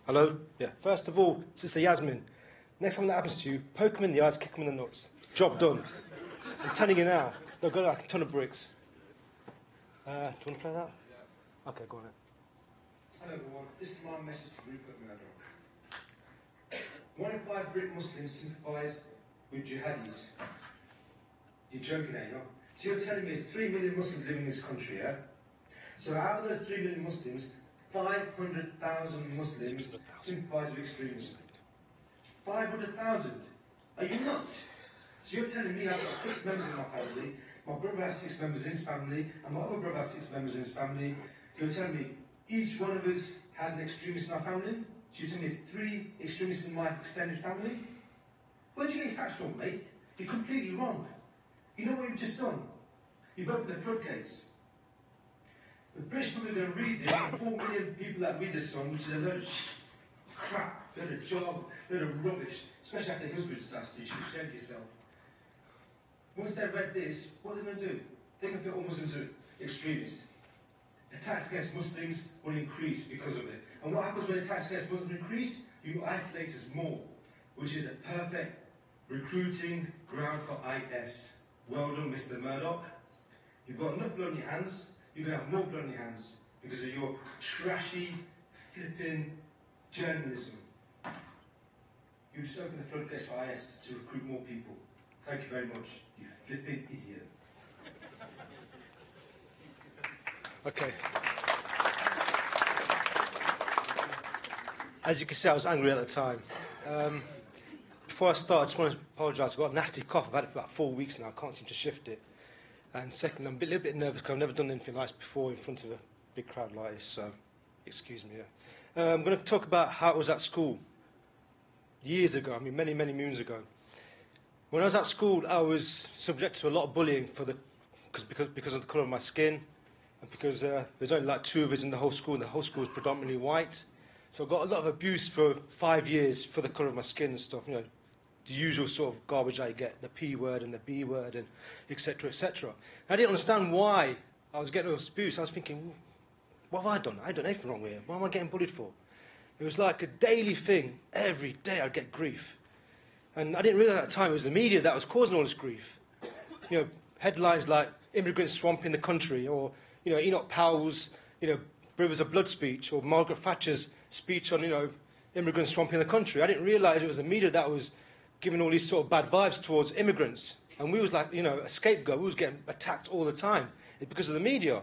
Hello? Yeah. First of all, Sister Yasmin, next time that happens to you, poke him in the eyes, kick him in the nuts. Job done. I'm telling you now. They'll go like a ton of bricks. Do you want to play that? Yeah. Okay, go on then. Hello everyone, this is my message to Rupert Murdoch. 1 in 5 Brit Muslims sympathise with jihadis. You're joking, are you not? So you're telling me there's 3 million Muslims living in this country, yeah? So out of those 3 million Muslims, 500,000 Muslims sympathise with extremism. 500,000? Are you nuts? So you're telling me I've got 6 members in my family, my brother has 6 members in his family, and my other brother has 6 members in his family. You're telling me each one of us has an extremist in our family? So you're telling me there's 3 extremists in my extended family? Where do you get your facts from, mate? You're completely wrong. You know what you've just done? You've opened the floodgates. The British people are going to read this, and 4 million people that read this song, which is a load of crap, a load of job, a load of rubbish, especially after your husband's disaster. You should have shamed yourself. Once they've read this, what are they going to do? They're going to think all Muslims are extremists. Attacks against Muslims will increase because of it. And what happens when attacks against Muslims increase? You isolate us more, which is a perfect recruiting ground for IS. Well done, Mr. Murdoch. You've got enough blood on your hands. You're going to have more blood on your hands because of your trashy, flipping journalism. You just opened the floodgates for IS to recruit more people. Thank you very much, you flipping idiot. Okay. As you can see, I was angry at the time. Before I start, I just want to apologise. I've got a nasty cough. I've had it for about 4 weeks now. I can't seem to shift it. And second, I'm a little bit nervous because I've never done anything like this before in front of a big crowd like this, so excuse me. Yeah. I'm going to talk about how it was at school years ago, I mean many, many moons ago. When I was at school, I was subject to a lot of bullying because of the colour of my skin, and because there's only like 2 of us in the whole school, and the whole school was predominantly white. So I got a lot of abuse for 5 years for the colour of my skin and stuff, you know, the usual sort of garbage I get, the P word and the B word, and etc., etc. I didn't understand why I was getting all this abuse. I was thinking, what have I done? I ain't done anything wrong here. What am I getting bullied for? It was like a daily thing. Every day I'd get grief. And I didn't realise at the time it was the media that was causing all this grief. You know, headlines like immigrants swamping the country, or, you know, Enoch Powell's, you know, Rivers of Blood speech, or Margaret Thatcher's speech on, you know, immigrants swamping the country. I didn't realise it was the media that was giving all these sort of bad vibes towards immigrants. And we was like, you know, a scapegoat. We was getting attacked all the time. It's because of the media.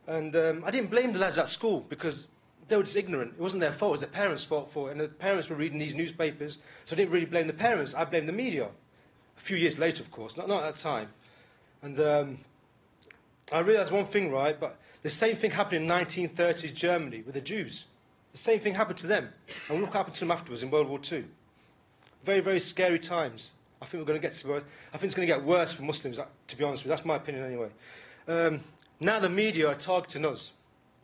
And I didn't blame the lads at school because they were just ignorant. It wasn't their fault. It was their parents' fault for it. And the parents were reading these newspapers, so I didn't really blame the parents. I blamed the media. A few years later, of course, not at that time. And I realised one thing, right, but the same thing happened in 1930s Germany with the Jews. The same thing happened to them. And look what happened to them afterwards in World War II. Very, very scary times. I think we're going to get to, I think it's going to get worse for Muslims, to be honest with you. That's my opinion anyway. Now the media are targeting us.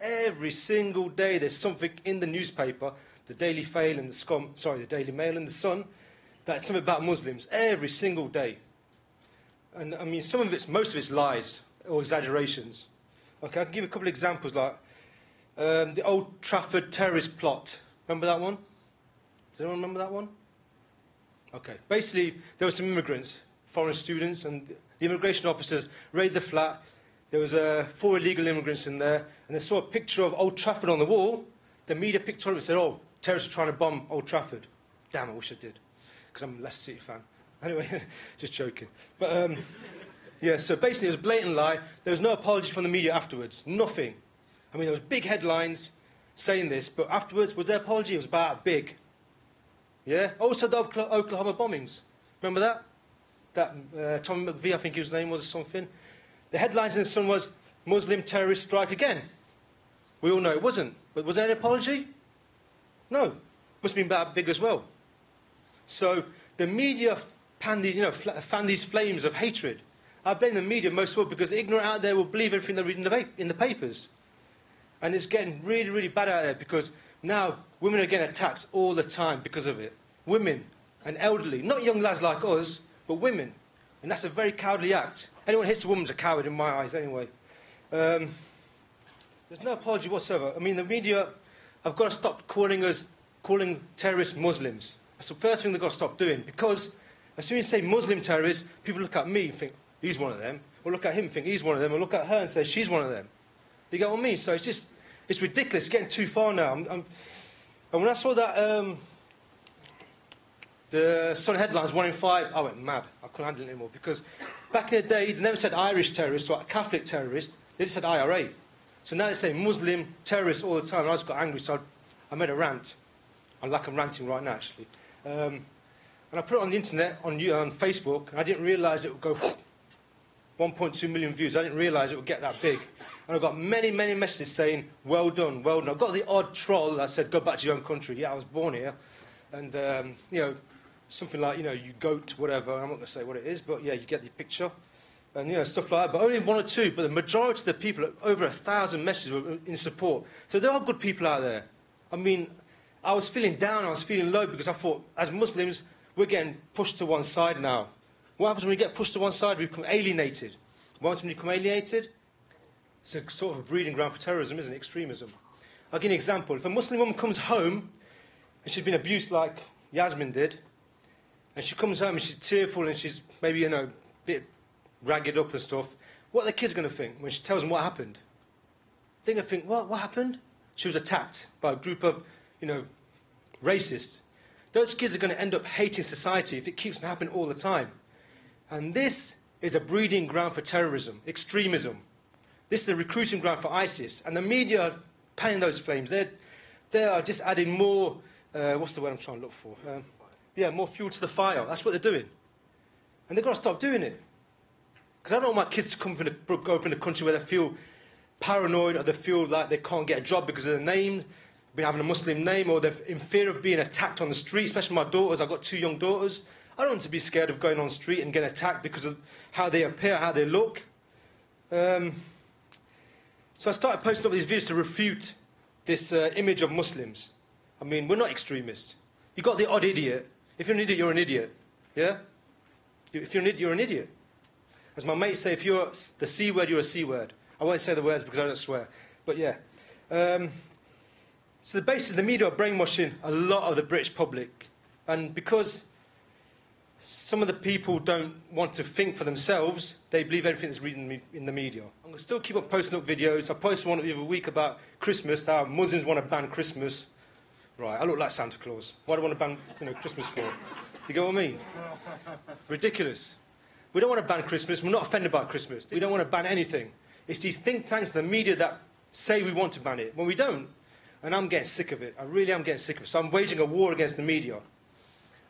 Every single day there's something in the newspaper, the Daily Mail and the Daily Mail and the Sun, that's something about Muslims. Every single day. And I mean, most of it's lies or exaggerations. Okay, I can give you a couple of examples, like the Old Trafford terrorist plot. Remember that one? Does anyone remember that one? Okay, basically there were some immigrants, foreign students, and the immigration officers raided the flat. There was 4 illegal immigrants in there, and they saw a picture of Old Trafford on the wall. The media picked it up and said, oh, terrorists are trying to bomb Old Trafford. Damn, I wish I did, because I'm a Leicester City fan. Anyway, just joking. But, yeah, so basically it was a blatant lie. There was no apology from the media afterwards, nothing. I mean, there was big headlines saying this, but afterwards, was there apology? It was about big. Yeah? Also the Oklahoma bombings. Remember that? That Tommy McVeigh, I think his name was, or something. The headlines in the Sun was, Muslim terrorists strike again. We all know it wasn't. But was there an apology? No. Must have been about big as well. So the media fan these flames of hatred. I blame the media most of all because the ignorant out there will believe everything they read in the papers. And it's getting really, really bad out there because now women are getting attacked all the time because of it. Women and elderly, not young lads like us, but women. And that's a very cowardly act. Anyone who hits a woman's a coward in my eyes anyway. There's no apology whatsoever. I mean, the media have got to stop calling us calling terrorists Muslims. That's the first thing they've got to stop doing, because as soon as you say Muslim terrorists, people look at me and think, he's one of them, or look at him and think, he's one of them, or look at her and say, she's one of them. You get what I mean? So it's just, it's ridiculous, it's getting too far now. And when I saw that, the Sun headlines, 1 in 5, I went mad. I couldn't handle it anymore, because back in the day, they never said Irish terrorist or Catholic terrorist, they just said IRA. So now they say Muslim terrorists all the time, and I just got angry, so I made a rant. I'm like I'm ranting right now, actually. And I put it on the internet, on Facebook, and I didn't realise it would go 1.2 million views. I didn't realise it would get that big. And I got many, many messages saying, well done, well done. I got the odd troll that said, go back to your own country. Yeah, I was born here. And, you know, something like, you know, you goat, whatever. I'm not going to say what it is, but, yeah, you get the picture. And, you know, stuff like that. But only 1 or 2. But the majority of the people, over 1,000 messages were in support. So there are good people out there. I mean, I was feeling down, I was feeling low, because I thought, as Muslims, we're getting pushed to one side now. What happens when we get pushed to one side? We become alienated. What happens when you become alienated? It's a sort of a breeding ground for terrorism, isn't it? Extremism. I'll give you an example. If a Muslim woman comes home and she's been abused like Yasmin did, and she comes home and she's tearful and she's maybe, you know, a bit ragged up and stuff, what are the kids going to think when she tells them what happened? They're going to think, what happened? She was attacked by a group of, you know, racists. Those kids are going to end up hating society if it keeps happening all the time. And this is a breeding ground for terrorism, extremism. This is a recruiting ground for ISIS. And the media are panning those flames. They are just adding more, what's the word I'm trying to look for? Yeah, more fuel to the fire. That's what they're doing. And they've got to stop doing it. Because I don't want my kids to grow up in a country where they feel paranoid, or they feel like they can't get a job because of their name, having a Muslim name, or they're in fear of being attacked on the street, especially my daughters. I've got 2 young daughters. I don't want to be scared of going on the street and getting attacked because of how they appear, how they look. So I started posting up these videos to refute this image of Muslims. I mean, we're not extremists. You've got the odd idiot. If you're an idiot, you're an idiot. Yeah? If you're an idiot, you're an idiot. As my mates say, if you're the C word, you're a C word. I won't say the words because I don't swear. But yeah. So basically, the media are brainwashing a lot of the British public. And because some of the people don't want to think for themselves, they believe everything that's reading in the media. I'm going to still keep on posting up videos. I posted one the other week about Christmas, how Muslims want to ban Christmas. Right, I look like Santa Claus. Why do I want to ban, you know, Christmas for? You get what I mean? Ridiculous. We don't want to ban Christmas. We're not offended by Christmas. We don't want to ban anything. It's these think tanks, the media, that say we want to ban it, when we don't. And I'm getting sick of it. I really am getting sick of it. So I'm waging a war against the media.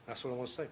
That's all I want to say.